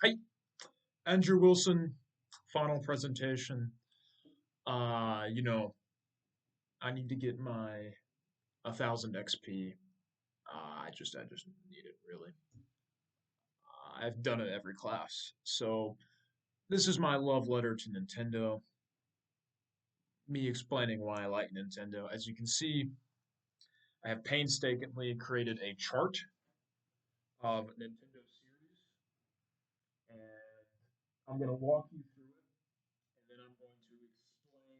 Hi, Andrew Wilson, final presentation. Uh, you know, I need to get my 1,000 XP. I just need it really. I've done it every class. So this is my love letter to Nintendo. Me explaining why I like Nintendo. As you can see, I have painstakingly created a chart of Nintendo series, and I'm going to walk you through it, and then I'm going to explain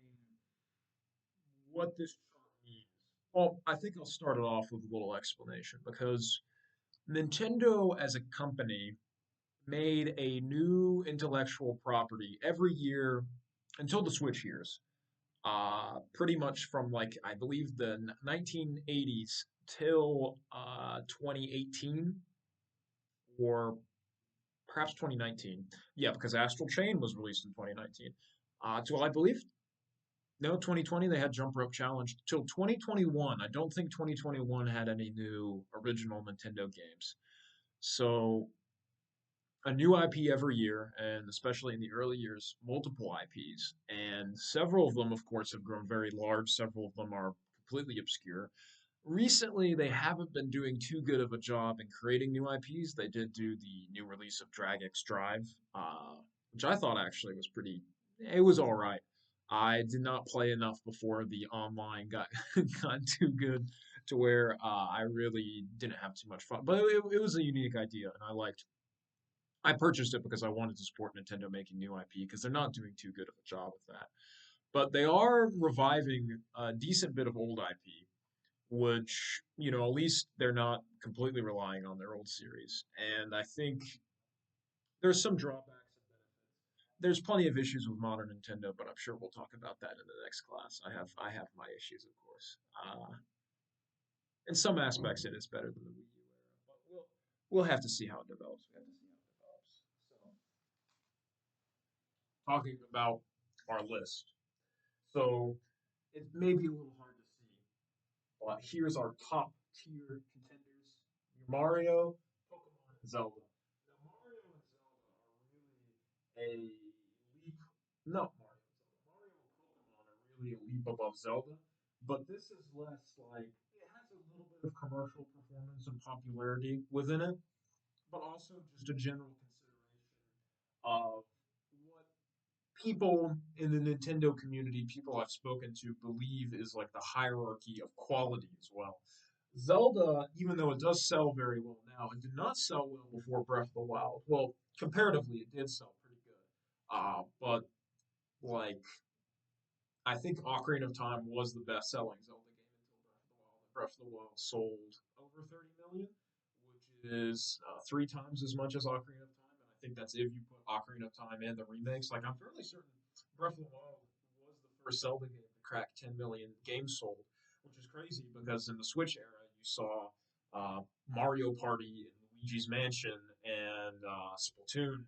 what this chart means. Well, I think I'll start it off with a little explanation because Nintendo as a company made a new intellectual property every year until the Switch years. Pretty much from like I believe the 1980s till 2018 or perhaps 2019. Yeah, because Astral Chain was released in 2019. Till I believe no, 2020 they had Jump Rope Challenge till 2021. I don't think 2021 had any new original Nintendo games. So a new IP every year, and especially in the early years, multiple IPs. And several of them, of course, have grown very large. Several of them are completely obscure. Recently, they haven't been doing too good of a job in creating new IPs. They did do the new release of Drag X Drive, which I thought actually was pretty. It was all right. I did not play enough before the online got got too good to where I really didn't have too much fun. But it was a unique idea, and I liked. I purchased it because I wanted to support Nintendo making new IP because they're not doing too good of a job with that. But they are reviving a decent bit of old IP, which, at least they're not completely relying on their old series. And I think there's some drawbacks and benefits. There's plenty of issues with modern Nintendo, but I'm sure we'll talk about that in the next class. I have my issues, of course. In some aspects, it is better than the Wii U era, but we'll have to see how it develops. We have to see how it develops. So, talking about our list. So it may be a little hard to see, but here's our top tier contenders: Mario, Pokemon, and Zelda. Now, Mario and Zelda are really a leap. Not Mario and Zelda. Mario and Pokemon are really a leap above Zelda, but this is less like it has a little bit of commercial performance and popularity within it, but also just a general consideration of what people in the Nintendo community, people I've spoken to, believe is like the hierarchy of quality as well. Zelda, even though it does sell very well now, it did not sell well before Breath of the Wild. Well, comparatively, it did sell pretty good. But like, I think Ocarina of Time was the best-selling Zelda game until Breath of the Wild. And Breath of the Wild sold over 30 million, which is three times as much as Ocarina of Time. And I think that's if you put Ocarina of Time and the remakes. Like, I'm fairly certain Breath of the Wild was the first Zelda game to crack 10 million games sold, which is crazy because in the Switch era, you saw Mario Party and Luigi's Mansion and Splatoon,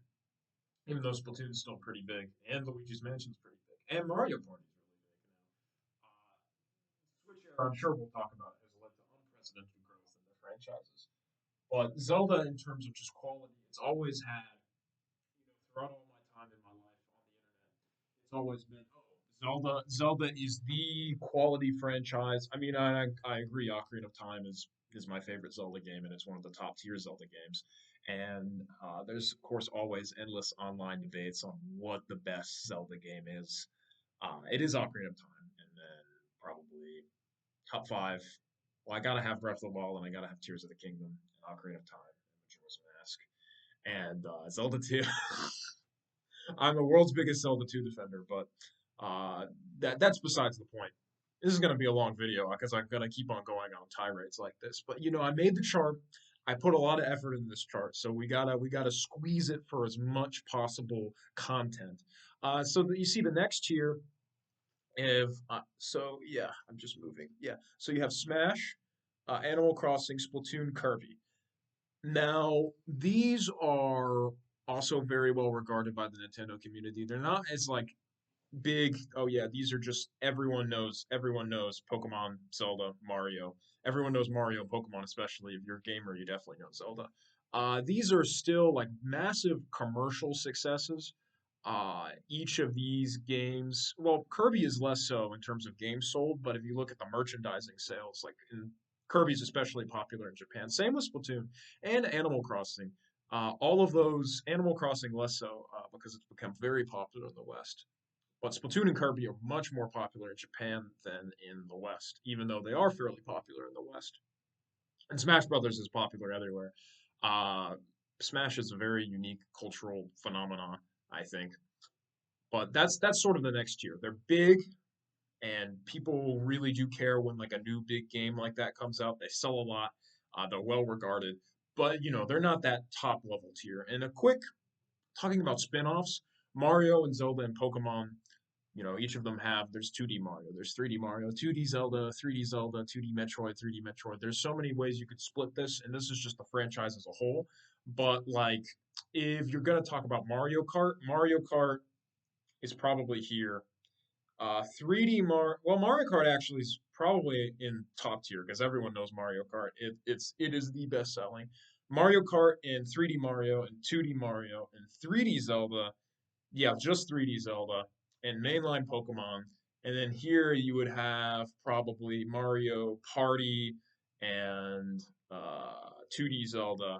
even though Splatoon's still pretty big, and Luigi's Mansion's pretty big, and Mario Party's really big now. Switch era, I'm sure we'll talk about, has led to unprecedented growth in the franchises. But Zelda, in terms of just quality, it's always had, throughout all my time in my life on the internet, it's always been, oh, Zelda is the quality franchise. I mean, I agree. Ocarina of Time is my favorite Zelda game, and it's one of the top tier Zelda games. And there's of course always endless online debates on what the best Zelda game is. It is Ocarina of Time, and then probably top five. Well, I gotta have Breath of the Wild, and I gotta have Tears of the Kingdom, and Ocarina of Time, and Majora's Mask, and Zelda 2. I'm the world's biggest Zelda 2 defender, but that's besides the point. This is going to be a long video because I'm going to keep on going on tirades like this. But I made the chart. I put a lot of effort in this chart, so we gotta squeeze it for as much possible content. So that you see the next tier. If so, yeah, I'm just moving. Yeah, so you have Smash, Animal Crossing, Splatoon, Kirby. Now, these are also very well regarded by the Nintendo community. They're not as like big, oh yeah, these are just everyone knows Pokemon, Zelda, Mario. Everyone knows Mario and Pokemon, especially if you're a gamer, you definitely know Zelda. These are still like massive commercial successes. Each of these games, well, Kirby is less so in terms of games sold, but if you look at the merchandising sales, Kirby's especially popular in Japan. Same with Splatoon and Animal Crossing. All of those, Animal Crossing less so because it's become very popular in the West. But Splatoon and Kirby are much more popular in Japan than in the West, even though they are fairly popular in the West. And Smash Brothers is popular everywhere. Uh, Smash is a very unique cultural phenomenon, I think. But that's sort of the next tier. They're big, and people really do care when like a new big game like that comes out. They sell a lot. They're well regarded, but they're not that top level tier. And a quick talking about spin-offs, Mario and Zelda and Pokemon. Each of them have there's 2D Mario, there's 3D Mario, 2D Zelda, 3D Zelda, 2D Metroid, 3D Metroid. There's so many ways you could split this, and this is just the franchise as a whole. But like, if you're gonna talk about Mario Kart is probably here. 3D Mario Kart actually is probably in top tier because everyone knows Mario Kart. It is the best selling. Mario Kart and 3D Mario and 2D Mario and 3D Zelda, yeah, just 3D Zelda and mainline Pokemon. And then here you would have probably Mario Party and 2D Zelda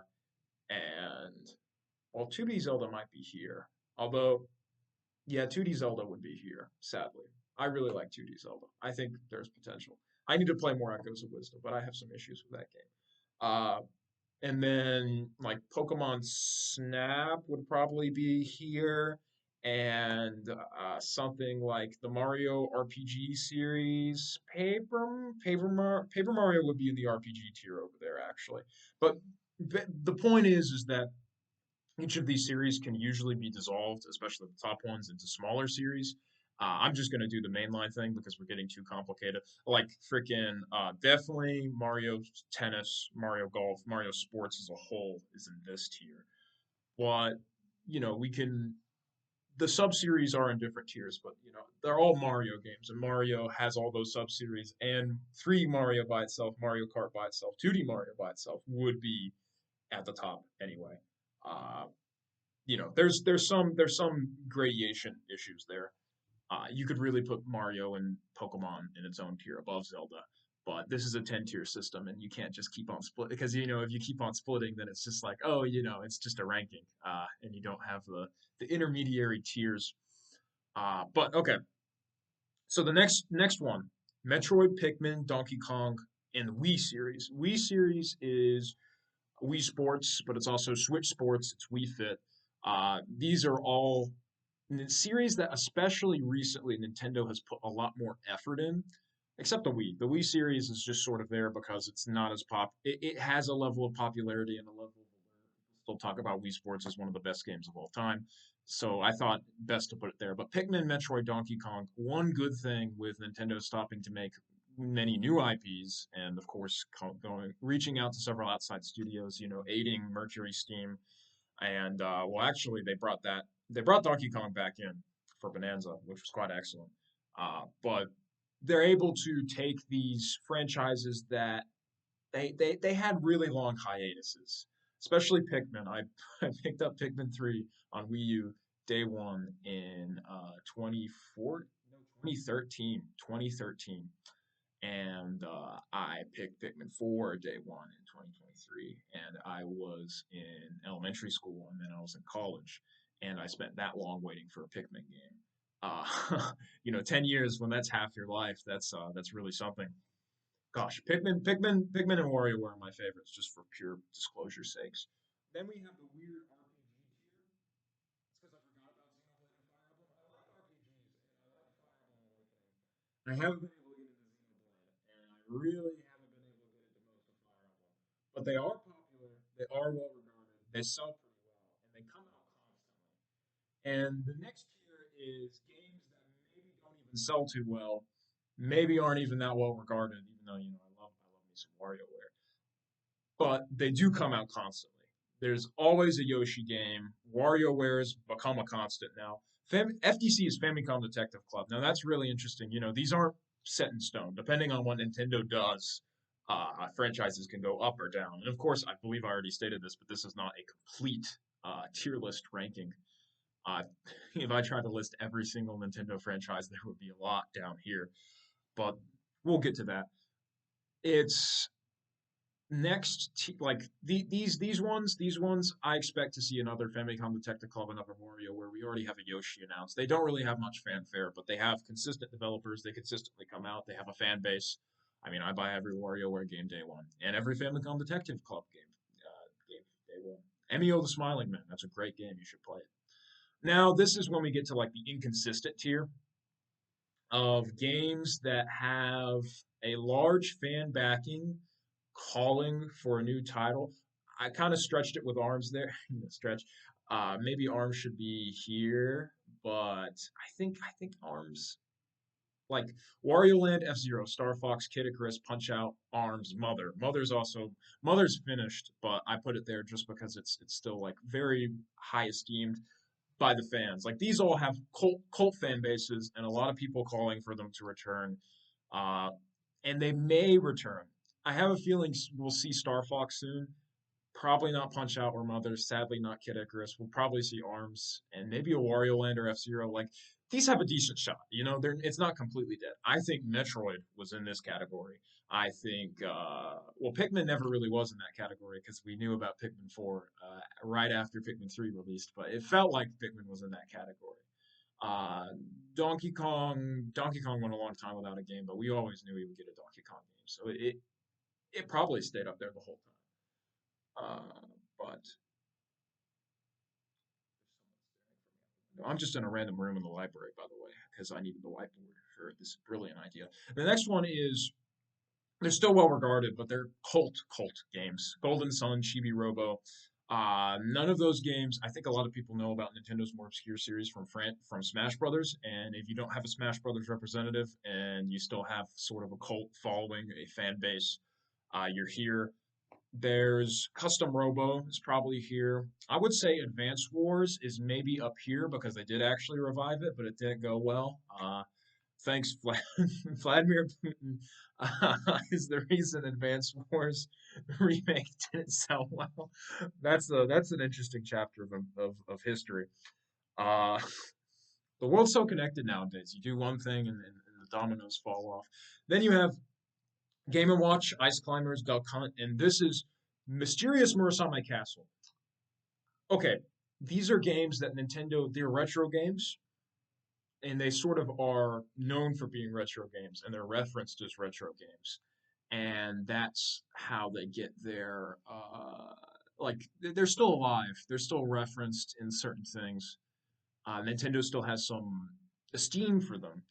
and well, 2D Zelda might be here. Although, yeah, 2D Zelda would be here, sadly. I really like 2D Zelda. I think there's potential. I need to play more Echoes of Wisdom, but I have some issues with that game. Uh, and then like Pokemon Snap would probably be here, and something like the Mario RPG series. Paper Mario would be in the RPG tier over there actually. But the point is that each of these series can usually be dissolved, especially the top ones, into smaller series. I'm just gonna do the mainline thing because we're getting too complicated. Like freaking, definitely Mario Tennis, Mario Golf, Mario Sports as a whole is in this tier. But we can. The sub series are in different tiers, but they're all Mario games, and Mario has all those sub series. And 3 Mario by itself, Mario Kart by itself, 2D Mario by itself would be at the top anyway. Uh, there's some gradation issues there. You could really put Mario and Pokemon in its own tier above Zelda, but this is a 10 tier system, and you can't just keep on split because if you keep on splitting, then it's just like it's just a ranking, and you don't have the intermediary tiers. But okay, so the next one, Metroid, Pikmin, Donkey Kong, and the Wii series. Wii series is Wii Sports, but it's also Switch Sports. It's Wii Fit. These are all series that, especially recently, Nintendo has put a lot more effort in. Except the Wii. The Wii series is just sort of there because it's not as pop. It has a level of popularity and a level of awareness. People still talk about Wii Sports as one of the best games of all time. So I thought best to put it there. But Pikmin, Metroid, Donkey Kong. One good thing with Nintendo stopping to make many new IPs, and of course reaching out to several outside studios, aiding Mercury Steam, and well, actually, they brought Donkey Kong back in for Bonanza, which was quite excellent. But they're able to take these franchises that they had really long hiatuses, especially Pikmin. I picked up Pikmin 3 on Wii U day one in 24 no 2013, and I picked Pikmin 4 day one in 2023, and I was in elementary school, and then I was in college, and I spent that long waiting for a Pikmin game. 10 years when that's half your life, that's really something. Gosh, Pikmin, and WarioWare are my favorites, just for pure disclosure sakes. Then we have the weird RPG tier. It's because I forgot about Xenoblade and Fire Emblem. I like RPGs, and I like Fire Emblem Awakening. I haven't been able to get into Xenoblade, and I really haven't been able to get into most of Fire Emblem. But they are popular, they are well regarded, they sell pretty well, and they come out constantly. And the next tier is games that maybe don't even sell too well, maybe aren't even that well regarded, even though I love me some WarioWare, but they do come out constantly. There's always a Yoshi game. WarioWare has become a constant now. FDC is Famicom Detective Club. Now that's really interesting. These aren't set in stone. Depending on what Nintendo does, franchises can go up or down. And of course, I believe I already stated this, but this is not a complete tier list ranking. Uh, if I tried to list every single Nintendo franchise, there would be a lot down here, but we'll get to that. It's like these ones I expect to see another Famicom Detective Club, another Mario, where we already have a Yoshi announced. They don't really have much fanfare, but they have consistent developers. They consistently come out. They have a fan base. I mean, I buy every WarioWare game day one, and every Famicom Detective Club game day one. Emio the Smiling Man. That's a great game. You should play it. Now, this is when we get to like the inconsistent tier of games that have a large fan backing calling for a new title. I kind of stretched it with Arms there. Stretch. Maybe Arms should be here, but I think Arms like Wario Land, F Zero, Star Fox, Kid Icarus, Punch Out, Arms, Mother. Mother's finished, but I put it there just because it's still like very high esteemed by the fans. Like these all have cult fan bases and a lot of people calling for them to return. Uh, and they may return. I have a feeling we'll see Star Fox soon. Probably not Punch Out or Mother. Sadly, not Kid Icarus. We'll probably see Arms and maybe a Wario Land or F Zero. Like these have a decent shot. It's not completely dead. I think Metroid was in this category. I think well, Pikmin never really was in that category because we knew about Pikmin 4 right after Pikmin 3 released, but it felt like Pikmin was in that category. Uh, Donkey Kong went a long time without a game, but we always knew he would get a Donkey Kong game, so it probably stayed up there the whole time. But I'm just in a random room in the library, by the way, because I needed the whiteboard for this brilliant idea. The next one is they're still well regarded, but they're cult games. Golden Sun, Chibi Robo. None of those games. I think a lot of people know about Nintendo's more obscure series from Smash Brothers, and if you don't have a Smash Brothers representative and you still have sort of a cult following, a fan base, you're here. There's Custom Robo is probably here. I would say Advance Wars is maybe up here because they did actually revive it, but it didn't go well. Thanks, Vladimir Putin is the reason Advance Wars remake didn't sell well. That's an interesting chapter of history. Uh, the world's so connected nowadays. You do one thing and the dominoes fall off. Then you have Game and Watch, Ice Climbers, Duck Hunt, and this is Mysterious Murasame Castle. Okay, these are games that they're retro games, and they sort of are known for being retro games, and they're referenced as retro games. And that's how they get their, like, they're still alive. They're still referenced in certain things. Nintendo still has some esteem for them,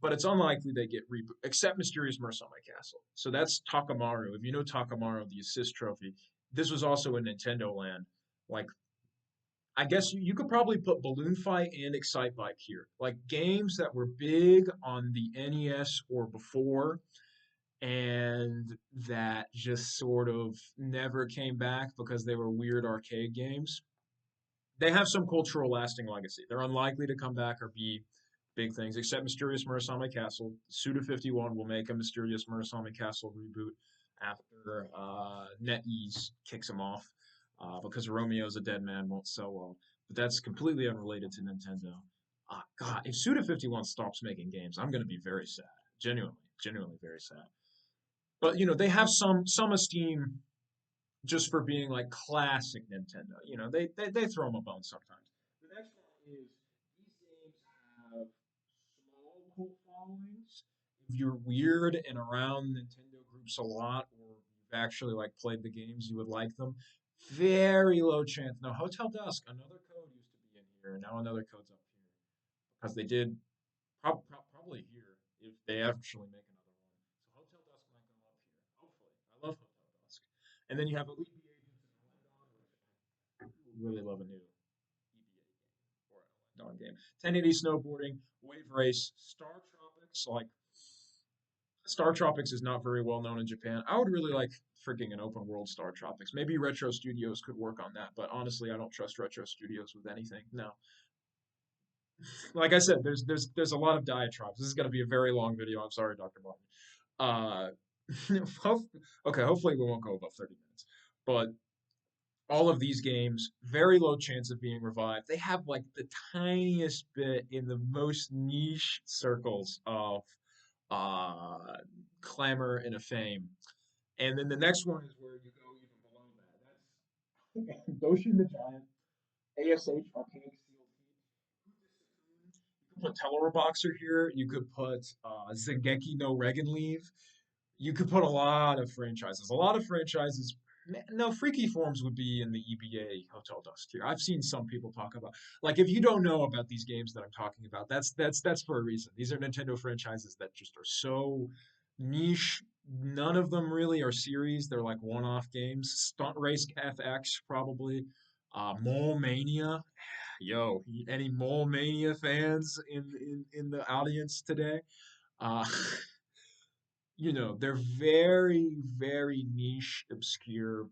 but it's unlikely they get reboot, except Mysterious Murasame Castle. So that's Takamaru. If you know Takamaru, the assist trophy, this was also in Nintendo Land. Like, I guess you could probably put Balloon Fight and Excite Bike here. Like games that were big on the NES or before, and that just sort of never came back because they were weird arcade games. They have some cultural lasting legacy. They're unlikely to come back or be big things, except Mysterious Murasame Castle. Suda51 will make a Mysterious Murasame Castle reboot after NetEase kicks him off because Romeo's a Dead Man won't sell well. But that's completely unrelated to Nintendo. God, if Suda51 stops making games, I'm going to be very sad. Genuinely very sad. But they have some esteem just for being like classic Nintendo. They throw them a bone sometimes. The next one is these games have small cult followings. If you're weird and around Nintendo groups a lot, or you've actually like played the games, you would like them. Very low chance. Now, Hotel Dusk, another code used to be in here, and now another code's up here because they did probably here if they actually make another one. So Hotel Dusk might go up here. Hopefully, I love Hotel Dusk. And then you have Elite Beat Agents and Dawn, which I really love a new EBA game or a Dawn game. 1080 snowboarding, Wave Race, Star Tropics. Like Star Tropics is not very well known in Japan. I would really like freaking an open world Star Tropics. Maybe Retro Studios could work on that, but honestly, I don't trust Retro Studios with anything. No, like I said, there's a lot of diatribes. This is going to be a very long video. I'm sorry, Dr. Martin. Hope- okay, hopefully we won't go above 30 minutes. But all of these games, very low chance of being revived. They have like the tiniest bit in the most niche circles of uh, clamor and a fame. And then the next one is where you go even below that. That's Doshin the Giant, ASH Arcanic Steel Heat. You could put Telerer Boxer here. You could put Zengeki no Regan Leave. You could put a lot of franchises. A lot of franchises. No, Freaky Forms would be in the EBA Hotel Dusk here. I've seen some people talk about like if you don't know about these games that I'm talking about, that's for a reason. These are Nintendo franchises that just are so niche. None of them really are series. They're like one-off games. Stunt Race FX probably. Mole Mania. Yo, any Mole Mania fans in the audience today? Uh, they're very, very niche, obscure,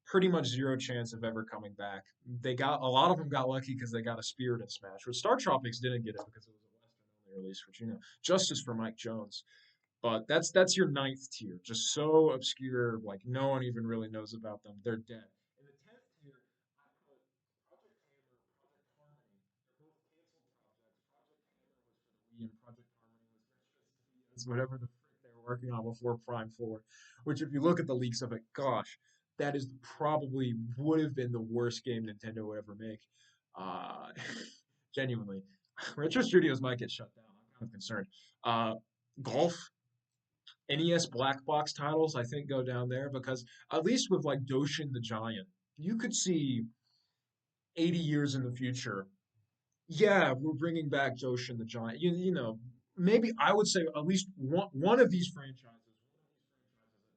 pretty much zero chance of ever coming back. They got a lot of them got lucky because they got a Spirit in Smash, but Star Tropics didn't get it because it was a Western only release, which justice for Mike Jones. But that's your ninth tier, just so obscure, like no one even really knows about them. They're dead. In the 10th tier, I put Project Hammer, Project Harmony. They're both canceled projects. Project Hammer was for the Wii, and Project Harmony was Retro whatever the frick they were working on before Prime 4. Which, if you look at the leaks of it, gosh, that is probably would have been the worst game Nintendo would ever make. Uh, genuinely, Retro Studios might get shut down. I'm kind of concerned. Uh, Golf, NES black box titles, I think, go down there because at least with like Doshin the Giant, you could see 80 years in the future. Yeah, we're bringing back Doshin the Giant. Maybe I would say at least one of these franchises, that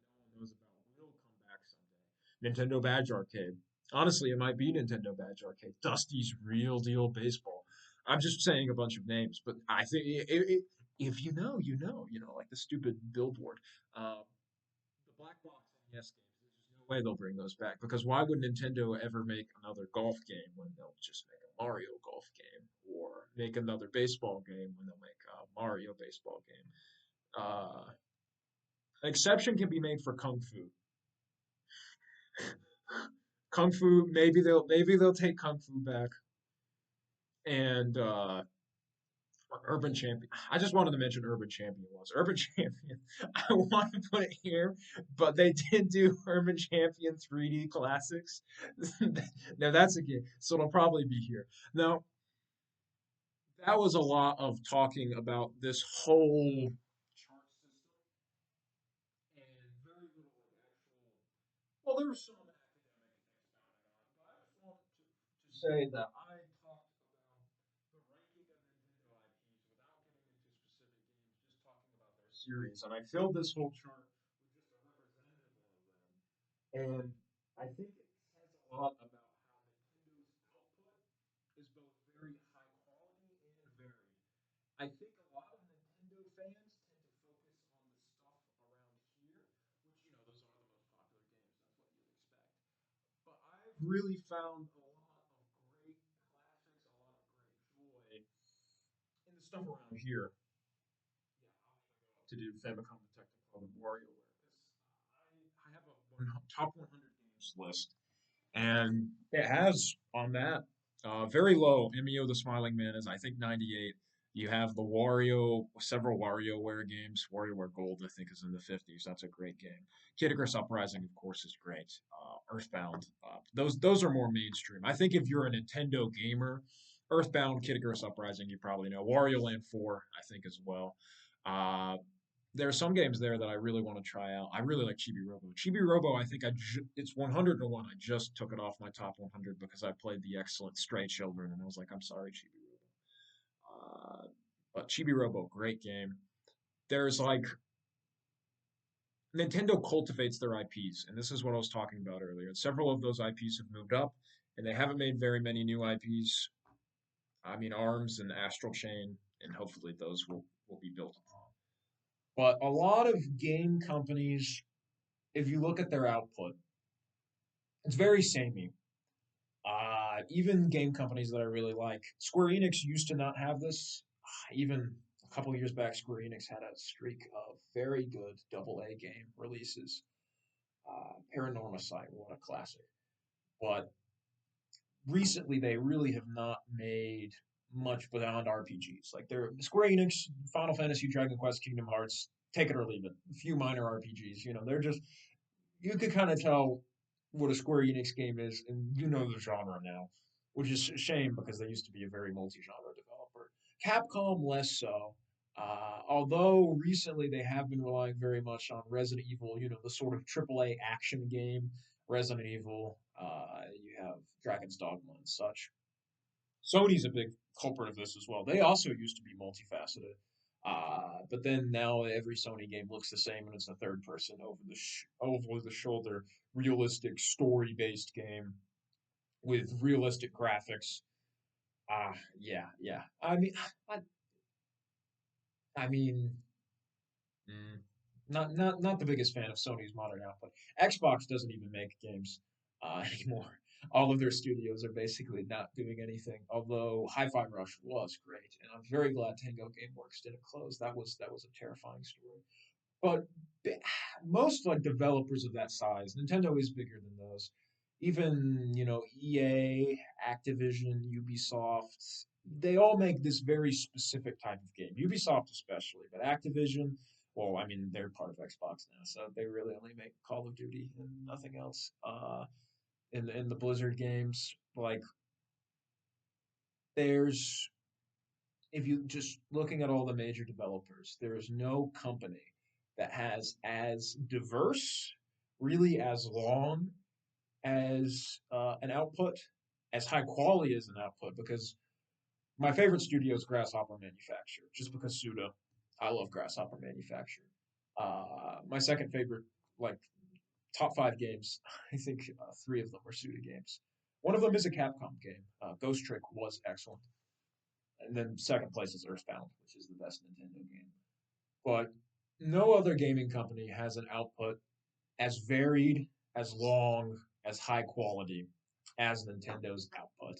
no one knows about, will come back someday. Nintendo Badge Arcade. Honestly, it might be Nintendo Badge Arcade. Dusty's Real Deal Baseball. I'm just saying a bunch of names, but I think if you know, you know. Like the stupid billboard. The black box NES games, there's just no way they'll bring those back because why would Nintendo ever make another golf game when they'll just make a Mario golf game or make another baseball game when they'll make a Mario baseball game? An exception can be made for Kung Fu. Kung Fu, maybe they'll take Kung Fu back and Urban Champion. I just wanted to mention Urban Champion was Urban Champion. I want to put it here, but they did do Urban Champion 3D Classics. Now that's a game, so it'll probably be here. Now that was a lot of talking about this whole chart system and very little like actual. Well, there was some academic expounding on it, but I just want to say that I talked about the ranking of Nintendo IPs without getting into specific games, just talking about their series, and I filled this whole chart with just a representative of them. And I think it says a lot about how Nintendo's output is both very high quality and varied. I think a lot of Nintendo fans tend to focus on the stuff around here, which, those are the most popular games. That's what you'd expect. But I've really found a lot of great classics, a lot of great joy in the stuff around here. Yeah, I'm gonna go up to do Famicom Detective Club and WarioWare because I have a top 100 games list, and it has on that very low. Emio the Smiling Man is I think 98. You have the Wario, several WarioWare games. WarioWare Gold, I think, is in the 50s. That's a great game. Kid Icarus Uprising, of course, is great. Earthbound, those are more mainstream. I think if you're a Nintendo gamer, Earthbound, Kid Icarus Uprising, you probably know. Wario Land 4, I think, as well. Uh, there are some games there that I really want to try out. I really like Chibi Robo. Chibi Robo, I think it's 100 to 1. I just took it off my top 100 because I played the excellent Stray Children and I was like, I'm sorry, Chibi Robo. But Chibi Robo, great game. There's like Nintendo cultivates their IPs, and this is what I was talking about earlier. Several of those IPs have moved up, and they haven't made very many new IPs. I mean, ARMS and Astral Chain, and hopefully those will be built upon. But a lot of game companies, if you look at their output, it's very samey. Even game companies that I really like, Square Enix used to not have this. Even couple years back, Square Enix had a streak of very good AA game releases. Paranorma Sight, what a classic. But recently, they really have not made much beyond RPGs. Like they're Square Enix, Final Fantasy, Dragon Quest, Kingdom Hearts, take it or leave it. A few minor RPGs, they're just you could kind of tell what a Square Enix game is, and you know the genre now, which is a shame because they used to be a very multi-genre developer. Capcom less so. Although recently they have been relying very much on Resident Evil, the sort of AAA action game, Resident Evil. You have Dragon's Dogma and such. Sony's a big culprit of this as well. They also used to be multifaceted. But then now every Sony game looks the same, and it's a third person over the shoulder, realistic story based game with realistic graphics. Yeah, yeah. I, I mean, mm, not the biggest fan of Sony's modern output. Xbox doesn't even make games anymore. All of their studios are basically not doing anything. Although Hi-Fi Rush was great, and I'm very glad Tango GameWorks didn't close. That was a terrifying story. But most like developers of that size, Nintendo is bigger than those. Even EA, Activision, Ubisoft, they all make this very specific type of game. Ubisoft especially, but Activision, well, I mean they're part of Xbox now, so they really only make Call of Duty and nothing else. In the Blizzard games, like there's if you just looking at all the major developers, there is no company that has as diverse, really as long as an output, as high quality as an output. Because my favorite studio is Grasshopper Manufacture, just because Suda. I love Grasshopper Manufacture. My second favorite, like top five games, I think three of them are Suda games. One of them is a Capcom game. Ghost Trick was excellent. And then second place is Earthbound, which is the best Nintendo game. But no other gaming company has an output as varied, as long, as high quality as Nintendo's output.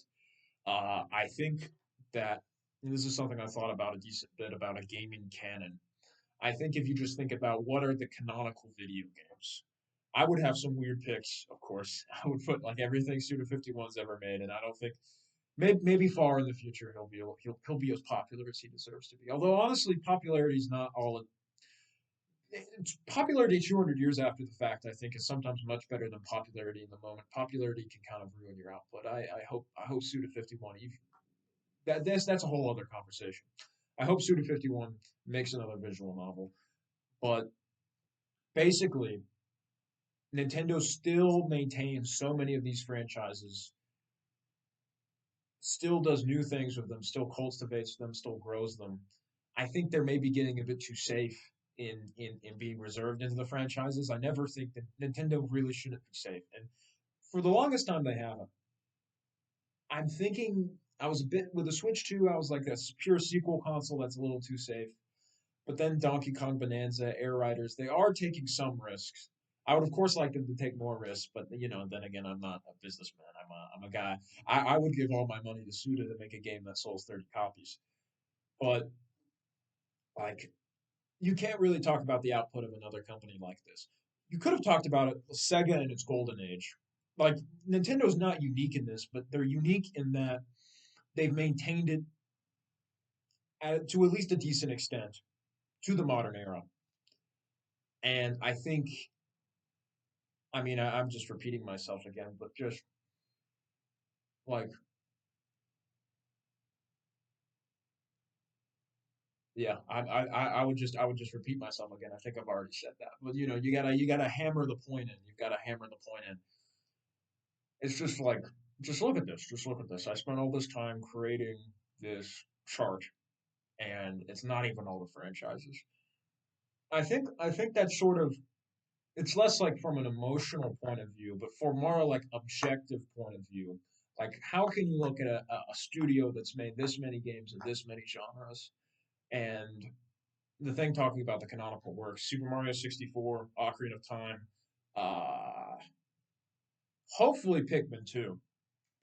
I think that and this is something I thought about a decent bit about a gaming canon. I think if you just think about what are the canonical video games, I would have some weird picks, of course. I would put like everything Suda51's ever made, and I don't think maybe far in the future he'll be as popular as he deserves to be. Although honestly, popularity is not all popularity 200 years after the fact, I think, is sometimes much better than popularity in the moment. Popularity can kind of ruin your output. I hope Suda 51 that's a whole other conversation. I hope Suda 51 makes another visual novel, but basically, Nintendo still maintains so many of these franchises, still does new things with them, still cultivates them, still grows them. I think they're maybe getting a bit too safe in being reserved into the franchises. I never think that Nintendo really shouldn't be safe, and for the longest time they haven't. I'm thinking I was a bit with the Switch 2. I was like a pure sequel console that's a little too safe. But then Donkey Kong Bonanza, Air Riders, they are taking some risks. I would of course like them to take more risks, but then again, I'm not a businessman. I'm a guy. I would give all my money to Suda to make a game that sells 30 copies. But like you can't really talk about the output of another company like this. You could have talked about it, Sega in its golden age. Like Nintendo's not unique in this, but they're unique in that they've maintained it to at least a decent extent to the modern era. And I think, I mean, I'm just repeating myself again, but just like, yeah, I would just repeat myself again. I think I've already said that, but you gotta hammer the point in. You've got to hammer the point in. It's just like, just look at this. Just look at this. I spent all this time creating this chart, and it's not even all the franchises. I think that's sort of it's less like from an emotional point of view, but for more like objective point of view. Like, how can you look at a studio that's made this many games in this many genres, and the thing talking about the canonical works, Super Mario 64, Ocarina of Time, uh, hopefully Pikmin 2.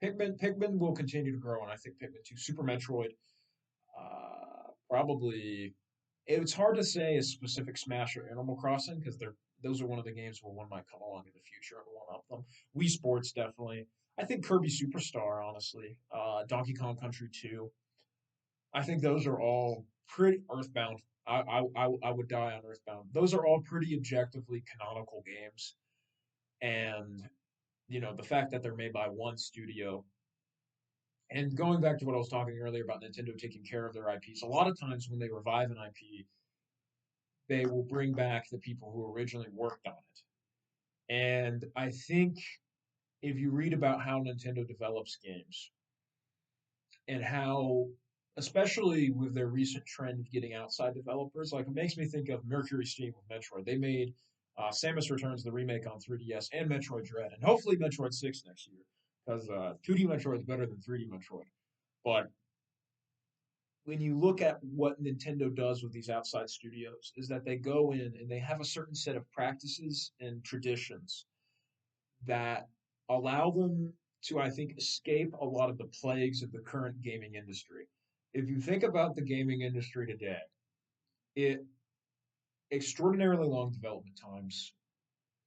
Pikmin will continue to grow, and I think Pikmin 2, Super Metroid, probably. It's hard to say a specific Smash or Animal Crossing because those are one of the games where one might come along in the future and one up them. Wii Sports definitely. I think Kirby Superstar, honestly. Donkey Kong Country 2. I think those are all pretty Earthbound. I would die on Earthbound. Those are all pretty objectively canonical games, and the fact that they're made by one studio. And going back to what I was talking earlier about Nintendo taking care of their IPs, a lot of times when they revive an IP, they will bring back the people who originally worked on it. And I think if you read about how Nintendo develops games and how, especially with their recent trend of getting outside developers, like it makes me think of Mercury Steam with Metroid. They made Samus Returns, the remake on 3DS, and Metroid Dread, and hopefully Metroid 6 next year, because 2D Metroid is better than 3D Metroid. But when you look at what Nintendo does with these outside studios, is that they go in and they have a certain set of practices and traditions that allow them to, I think, escape a lot of the plagues of the current gaming industry. If you think about the gaming industry today, it extraordinarily long development times,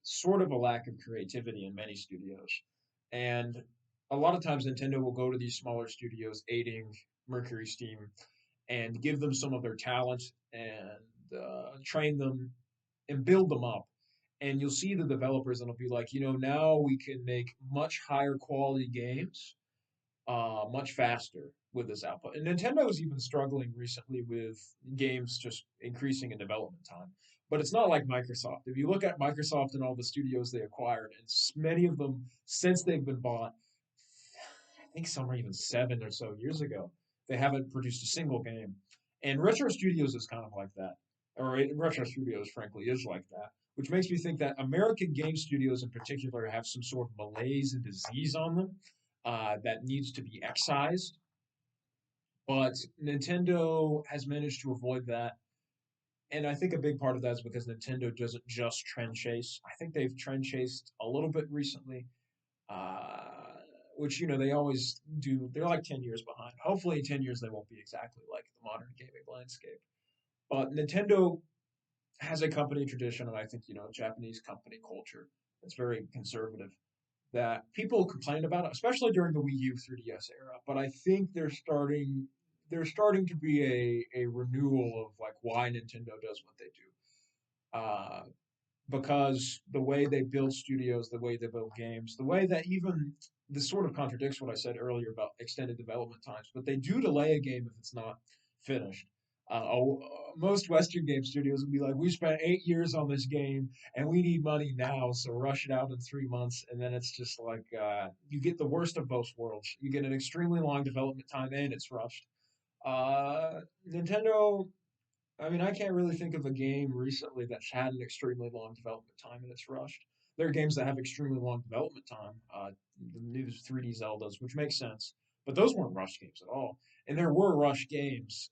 sort of a lack of creativity in many studios, and a lot of times Nintendo will go to these smaller studios, aiding Mercury Steam, and give them some of their talent and train them and build them up. And you'll see the developers, and it'll be like, now we can make much higher quality games much faster with this output. And Nintendo is even struggling recently with games just increasing in development time. But it's not like Microsoft. If you look at Microsoft and all the studios they acquired, and many of them, since they've been bought, I think some are even 7 or so years ago, they haven't produced a single game. And Retro Studios is kind of like that. Or Retro Studios, frankly, is like that. Which makes me think that American game studios in particular have some sort of malaise and disease on them that needs to be excised. But Nintendo has managed to avoid that. And I think a big part of that is because Nintendo doesn't just trend chase. I think they've trend chased a little bit recently, uh, which, they always do. They're like 10 years behind. Hopefully, in 10 years, they won't be exactly like the modern gaming landscape. But Nintendo has a company tradition, and I think, Japanese company culture that's very conservative that people complain about, especially during the Wii U 3DS era. But I think they're starting to be a renewal of like why Nintendo does what they do. Because the way they build studios, the way they build games, the way that even this sort of contradicts what I said earlier about extended development times, but they do delay a game if it's not finished. Most Western game studios would be like, "We spent 8 years on this game, and we need money now, so rush it out in 3 months." And then it's just like you get the worst of both worlds. You get an extremely long development time, and it's rushed. Nintendo, I mean, I can't really think of a game recently that's had an extremely long development time and it's rushed. There are games that have extremely long development time, the new 3D Zeldas, which makes sense, but those weren't rushed games at all. And there were rushed games,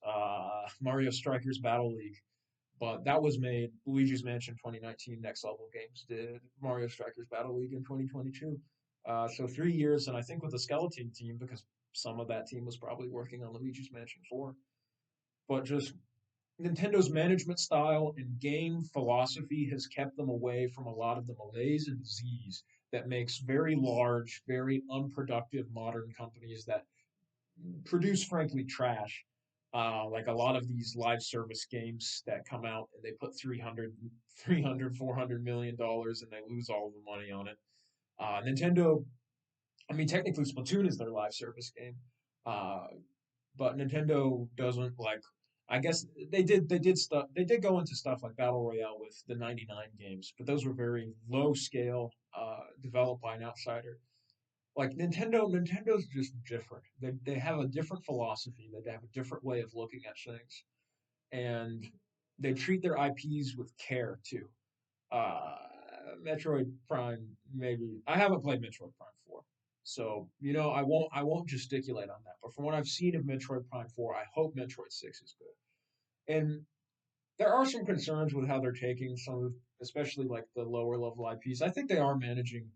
Mario Strikers Battle League, but that was made. Luigi's Mansion 2019 Next Level Games did Mario Strikers Battle League in 2022. So 3 years, and I think with a skeleton team because some of that team was probably working on Luigi's Mansion 4. But just Nintendo's management style and game philosophy has kept them away from a lot of the malaise and disease that makes very large, very unproductive modern companies that produce, frankly, trash. Like a lot of these live service games that come out and they put 300, $400 million and they lose all the money on it. Nintendo, I mean, technically Splatoon is their live service game. Uh, but Nintendo doesn't like. I guess they did stuff. They did go into stuff like Battle Royale with the '99 games, but those were very low scale, developed by an outsider. Like Nintendo's just different. They have a different philosophy. They have a different way of looking at things, and they treat their IPs with care too. Uh, Metroid Prime, maybe I haven't played Metroid Prime 4, so I won't gesticulate on that. But from what I've seen of Metroid Prime 4, I hope Metroid 6 is good. And there are some concerns with how they're taking some of, especially like the lower level IPs. I think they are managing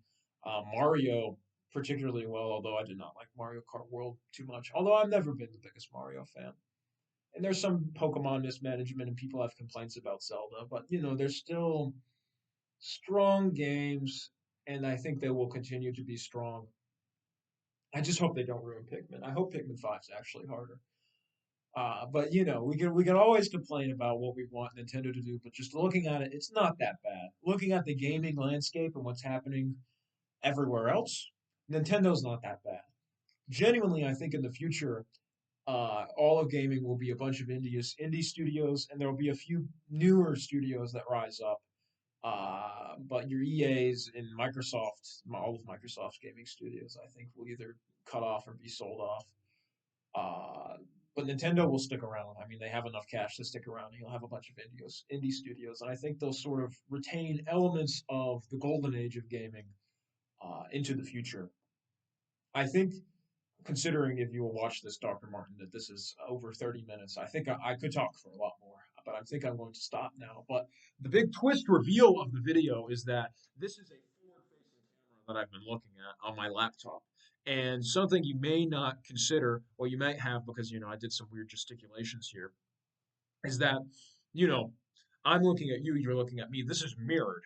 Mario particularly well, although I did not like Mario Kart World too much. Although I've never been the biggest Mario fan. And there's some Pokemon mismanagement and people have complaints about Zelda, but there's still strong games, and I think they will continue to be strong. I just hope they don't ruin Pikmin. I hope Pikmin 5 is actually harder. But we can always complain about what we want Nintendo to do, but just looking at it, it's not that bad. Looking at the gaming landscape and what's happening everywhere else, Nintendo's not that bad. Genuinely, I think in the future, all of gaming will be a bunch of indie studios, and there will be a few newer studios that rise up. But your EAs and Microsoft, all of Microsoft's gaming studios, I think, will either cut off or be sold off. Uh, but Nintendo will stick around. I mean, they have enough cash to stick around. And you'll have a bunch of indie studios, and I think they'll sort of retain elements of the golden age of gaming into the future. I think, considering if you will watch this, Dr. Martin, that this is over 30 minutes, I think I could talk for a lot more, but I think I'm going to stop now. But the big twist reveal of the video is that this is a forward-facing camera that I've been looking at on my laptop. And something you may not consider, or you might have because, I did some weird gesticulations here, is that, you know, I'm looking at you, you're looking at me. This is mirrored.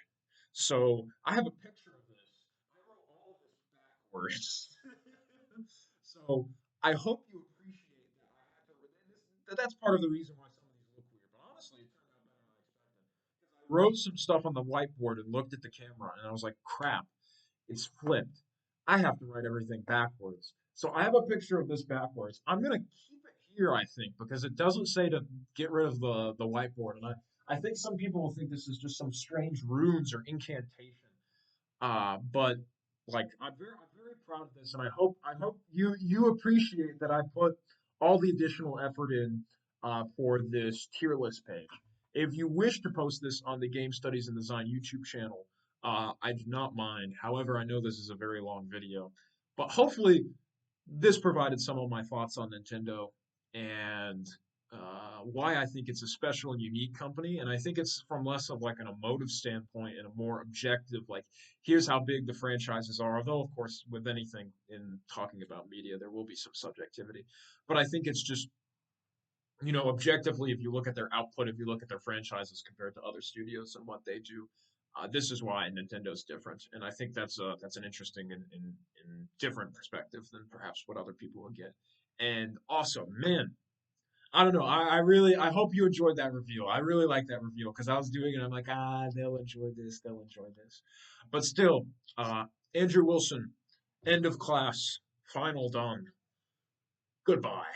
So I have a picture of this. I wrote all of this backwards. So I hope you appreciate that I had to. That's part of the reason why some of these look weird. But honestly, it turned out better than I expected. Because I wrote some stuff on the whiteboard and looked at the camera, and I was like, "Crap, it's flipped. I have to write everything backwards." So I have a picture of this backwards. I'm gonna keep it here, I think, because it doesn't say to get rid of the whiteboard, and I think some people will think this is just some strange runes or incantation. But like I'm very proud of this, and I hope you appreciate that I put all the additional effort in for this tier list page. If you wish to post this on the Game Studies and Design YouTube channel, I do not mind. However, I know this is a very long video, but hopefully this provided some of my thoughts on Nintendo and why I think it's a special and unique company. And I think it's from less of like an emotive standpoint and a more objective, like, here's how big the franchises are. Although, of course, with anything in talking about media, there will be some subjectivity. But I think it's just, objectively, if you look at their output, if you look at their franchises compared to other studios and what they do, this is why Nintendo's different, and I think that's an interesting and different perspective than perhaps what other people will get. And also, man, I don't know. I hope you enjoyed that review. I really like that review because I was doing it. I'm like, they'll enjoy this. They'll enjoy this. But still, Andrew Wilson, end of class, final done. Goodbye.